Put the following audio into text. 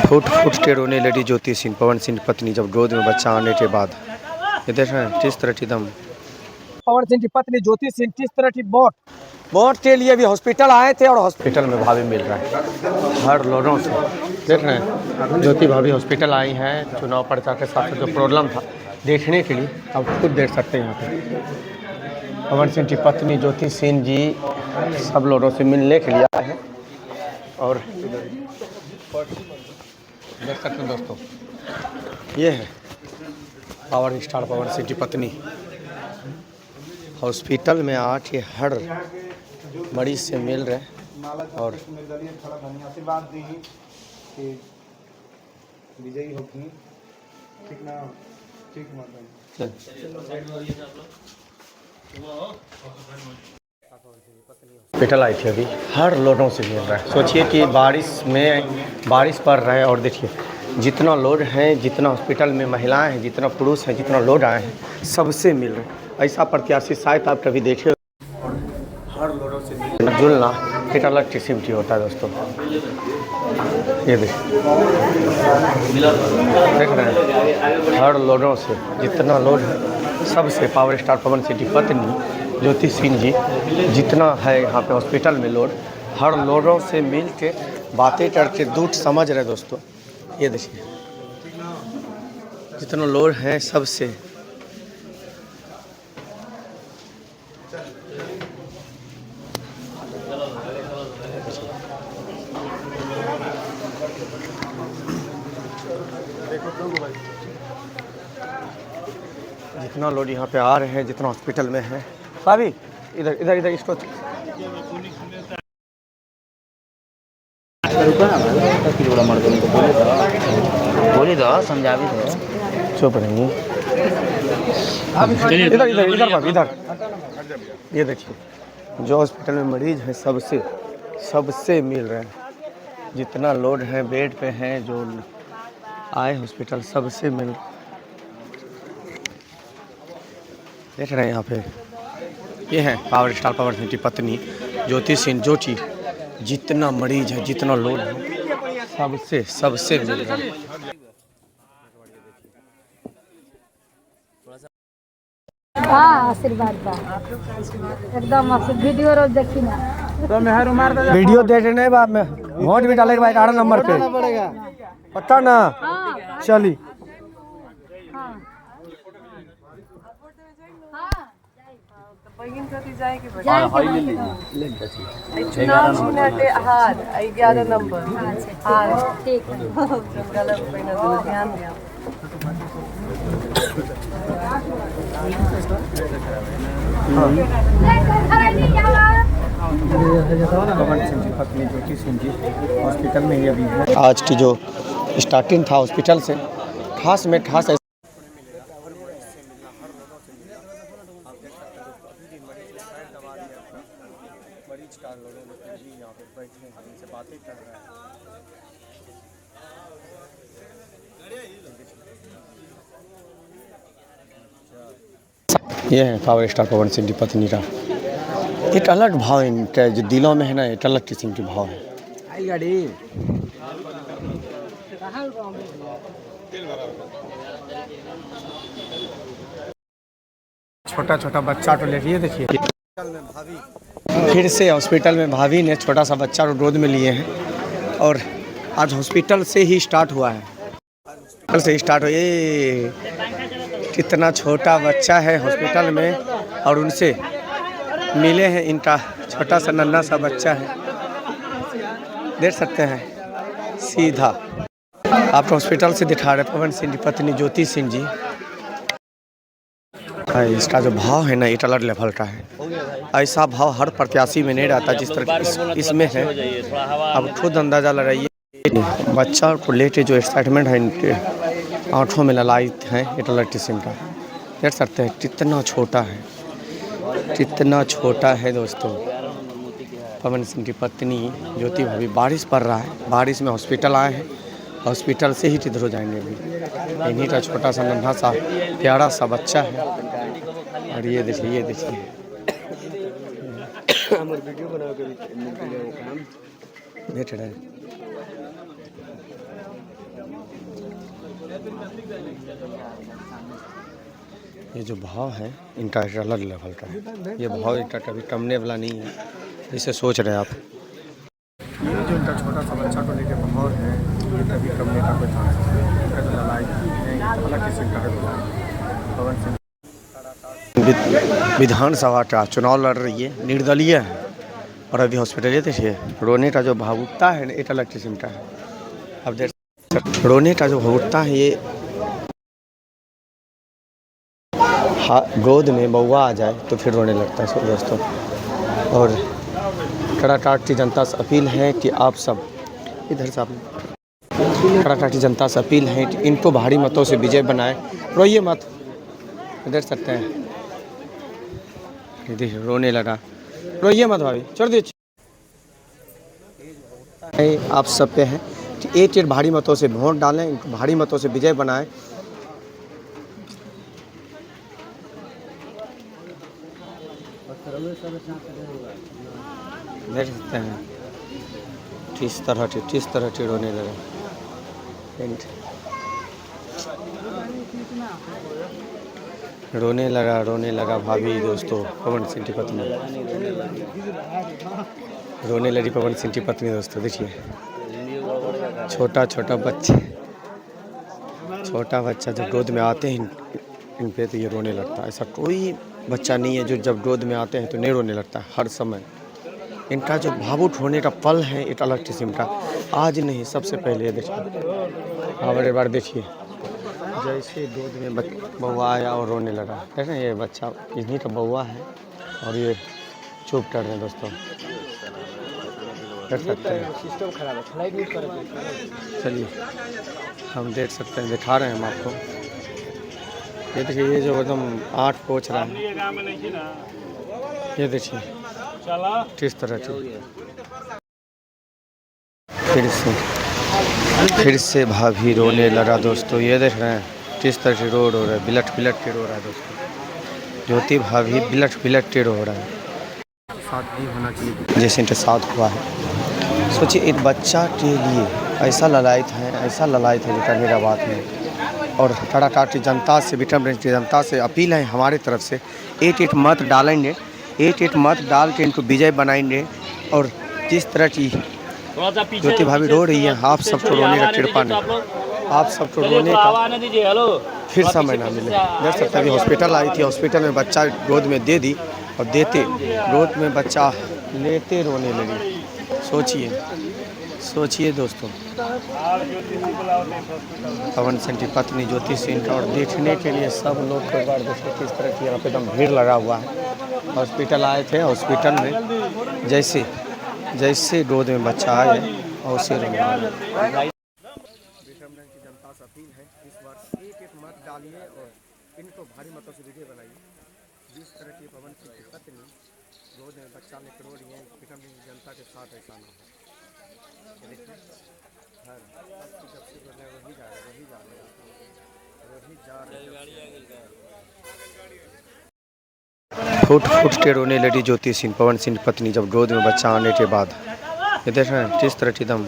Foot foot के रोने लगी ज्योति सिंह, पवन सिंह की पत्नी, जब गोद में बच्चा आने के बाद। ये देख रहे हैं किस तरह की दम। पवन सिंह की पत्नी ज्योति सिंह किस तरह की मौत वोट के लिए भी हॉस्पिटल आए थे और हॉस्पिटल में भाभी मिल रहा है हर लोगों से। देख रहे हैं ज्योति भाभी हॉस्पिटल आई हैं चुनाव प्रचार के साथ जो प्रॉब्लम था देखने के लिए। आप खुद देख सकते हैं यहाँ पे पवन सिंह की पत्नी ज्योति सिंह जी सब लोगों से मिलने के लिए आए हैं। और देख सकते हैं दोस्तों, ये है पावर स्टार पवन सिंह की पत्नी हॉस्पिटल में आके हर मरीज से मिल रहे और विजयी होगी। ठीक ना, ठीक हॉस्पिटल आई थी अभी, हर लोगों से मिल रहा है। सोचिए कि बारिश पड़ रहा है और देखिए जितना लोग हैं, जितना हॉस्पिटल में महिलाएं हैं, जितना पुरुष हैं, जितना लोग आए हैं, सबसे मिल रहे हैं। ऐसा प्रत्याशी शायद आप कभी देखे हर लोगों से जुलना एक अलग किस्म की होता है दोस्तों। ये देख रहे हैं हर लोगों से जितना लोग है, सबसे पावर स्टार पवन सिंह की पत्नी ज्योति सिंह जी जितना है यहाँ पे हॉस्पिटल में लोग, हर लोगों से मिल के बातें करके दुख समझ रहे दोस्तों। ये देखिए जितना लोग हैं सबसे जितना लोग यहाँ पे आ रहे हैं, जितना हॉस्पिटल में है। भाभी इधर इधर इधर इसको बोली दो समझावी दो चुप रहिए। इधर इधर इधर भाभी इधर। ये देखिए जो हॉस्पिटल में मरीज हैं सबसे मिल रहे हैं। जितना लोग हैं बेड पे हैं, जो आए हॉस्पिटल सबसे मिल देख रहे हैं यहाँ पे। ये है पावर स्टार पवन सिंह की पत्नी ज्योति सिंह, जो कि जितना मरीज है, जितना लोग है, सबसे मिल रहा है। हाँ आशीर्वाद बा एकदम वीडियो रोज देखी ना। वीडियो देखने के बाद में वोट भी डालेगा भाई 18 नंबर पे पता ना चली। चुनाव छीनटे हार 11 नंबर हार ठीक है गलत पहिना तो ध्यान दिया। पवन सिंह की पत्नी ज्योति सिंह जी हॉस्पिटल में ही अभी है। आज की जो स्टार्टिंग था हॉस्पिटल से खास में खास ये है पावर स्टार पवन सिंह की पत्नी का एक अलग भाव इनका जो दिलों में है ना, एक अलग किस्म की भाव है। छोटा छोटा बच्चा तो ले लिए देखिए। फिर से हॉस्पिटल में भाभी ने छोटा सा बच्चा को गोद में लिए हैं और आज हॉस्पिटल से ही स्टार्ट हुआ है। हॉस्पिटल से ही स्टार्ट हो, ये कितना छोटा बच्चा है हॉस्पिटल में और उनसे मिले हैं। इनका छोटा सा नन्हा सा बच्चा है, देख सकते हैं सीधा आप हॉस्पिटल से दिखा रहे पवन सिंह की पत्नी ज्योति सिंह जी। इसका जो भाव है ना एक अलग लेवल का है। ऐसा भाव हर प्रत्याशी में नहीं रहता जिस तरह इसमें है। अब खुद अंदाजा लगाइए बच्चा को लेके जो एक्साइटमेंट है इनके आँखों में ललायत है एक अलग किस्म का। देख सकते हैं कितना छोटा है, कितना छोटा है दोस्तों। पवन सिंह की पत्नी ज्योति भाभी, बारिश पड़ रहा है, बारिश में हॉस्पिटल आए हैं, हॉस्पिटल से ही किधर हो जाएंगे अभी। इन्हीं का छोटा सा नन्हा सा प्यारा सा बच्चा है। और ये देखिए देख रहे हैं ये जो भाव है इनका अलग लेवल का है। ये भाव इनका कभी टमने वाला नहीं है, इसे सोच रहे हैं आप। ये जो इनका छोटा सा बच्चा को लेकर भाव है, ये कभी टमने का कोई चांस नहीं है। इनका जो लड़ाई है अलग किस्म का है। पवन सिंह विधानसभा का चुनाव लड़ रही है, निर्दलीय है और अभी हॉस्पिटल देखिए। रोने का जो भावुकता है एक अलग किस्म का है। अब देख रोने का जो भावुकता है, ये गोद में बउआ आ जाए तो फिर रोने लगता है दोस्तों। और कराकाट की जनता से अपील है कि आप सब इधर से कराकाट की जनता से अपील है कि इनको भारी मतों से विजय बनाए। रोइए मत, इधर सकते हैं। देखिए रोने लगा, रोइए मत भाभी, छोड़ दीजिए। आप सब पे हैं कि एक भारी मतों से वोट डालें, इनको भारी मतों से विजय बनाएं। देख सकते हैं किस तरह से रोने लगा। रोने लगा भाभी दोस्तों, पवन सिंह की पत्नी रोने लगी। पवन सिंह की पत्नी दोस्तों देखिए, छोटा बच्चा जब गोद में आते हैं इन पे तो ये रोने लगता है। ऐसा कोई बच्चा नहीं है जो जब गोद में आते हैं तो नहीं रोने लगता है। हर समय इनका जो भावुक होने का पल है एक अलग किस्म का। आज नहीं, सबसे पहले ये देखिए, एक बार देखिए, जैसे गोद में बउआ आया और रोने लगा। देखें ये बच्चा इन्हीं का बउआ है और ये चुप कर रहे हैं दोस्तों, देख सकते हैं। सिस्टम खराब है, फ्लाइट यूज करें। चलिए हम देख सकते हैं, दिखा रहे हैं हम आपको। ये देखिए, ये जो एकदम आँख पोंछ रहा है, ये देखिए किस तरह से फिर से भाभी रोने लगा दोस्तों। ये देख रहे हैं किस तरह से रो रहा है, बिलट के रो रहा है दोस्तों। ज्योति भाभी बिलट के रो रहा है। साथ नहीं होना चाहिए जैसे इनके साथ हुआ है। सोचिए एक बच्चा के लिए ऐसा ललायत है निकामीराबाद में। और कराकाट की जनता से, विक्रमगंज की जनता से अपील है हमारे तरफ से, एक मत डालेंगे, एक मत डाल के इनको विजय बनाएंगे। और जिस तरह की ज्योति भाभी रो रही है, आप सबको रोने का कृपा नहीं, आप सबको रोने का फिर समय ना मिले। देख सकते हैं, अभी हॉस्पिटल आई थी, हॉस्पिटल में बच्चा गोद में दे दी और देते गोद में बच्चा लेते रोने लगी। सोचिए दोस्तों, पवन सिंह की पत्नी ज्योति सिंह का। और देखने के लिए सब लोग को बार देखिए किस तरह की यहाँ पे एकदम भीड़ लगा हुआ है। हॉस्पिटल आए थे, हॉस्पिटल में जैसे गोद में बच्चा आए और उसे रोने लगा। विक्रमगंज की जनता से अपील है, इस बार एक मत डालिए और इनको भारी मतों से विजय बनाइए। जिस तरह की पवन सिंह की पत्नी गोद में बच्चा लेकर रो रही है, विक्रमगंज की जनता के साथ ऐसा ना हो। फुट के रोने लगी ज्योति सिंह, पवन सिंह की पत्नी, जब गोद में बच्चा आने के बाद। ये देख रहे हैं किस तरह की दम